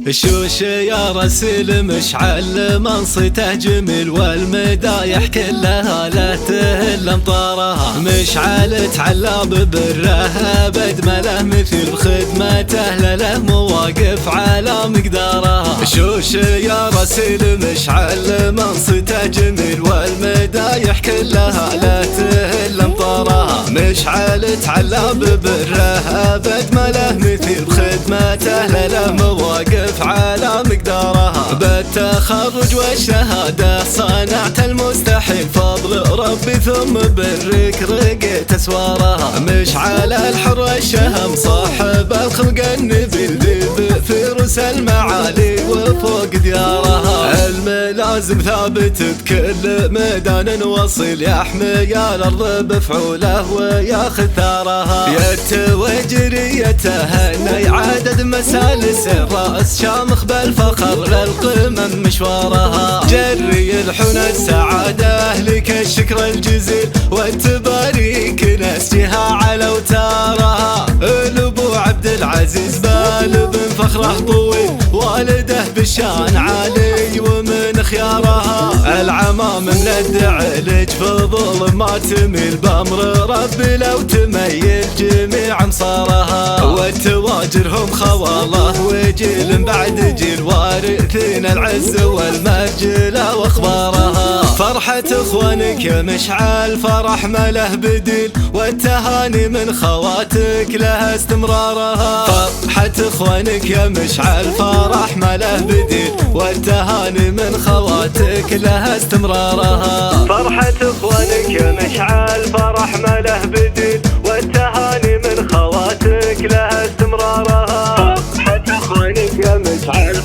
الشوش يا رسل مشعل منصته جميل، والمدايح كلها لا تهل امطارها. مشعل تعلى ببره بدمله، مثل خدمته له مواقف على مقدارها. الشوش يا رسل مشعل منصته جميل، والمدايح كلها لا تهل امطارها. مشعل تعلى ببره بدمله، مثل خدمته له مواقف على مقدارها. بالتخرج والشهادة صنعت المستحيل، فضل ربي ثم برك رقيت اسوارها. مشعل الحر الشهم صاحب الخلق النبيل، ذي بفرس المعالي وفوق ديارها. الملازم ثابت بكل ميدان وصيل، يحمي الارض بفعوله وياخذ ثارها. يتوجريته هني عدد مسالس، الراس شامخ بالفخر للقمم مشوارها. جري الحنى السعادة لك الشكر الجزيل، والتباريك نسجها على اوتارها. الابو عبد العزيز بال بن فخره طويل، والده بالشان عالي ومن خيارها. العمام من الدعلج فضل ما تميل، بامر ربي لو تميل جميع مصارها. والتواجرهم خوالله وجيل بعد جيل، وارثين العز والمرجله واخبارها. فرحة اخوانك يا مشعل فرح ما له بديل، والتهاني من خواتك لها استمرارها. فرحة اخوانك يا مشعل فرح ما له بديل، والتهاني من خواتك لها استمرارها. فرحة اخوانك يا مشعل فرح ما له بديل، والتهاني من خواتك لها استمرارها. فرحة اخوانك يا مشعل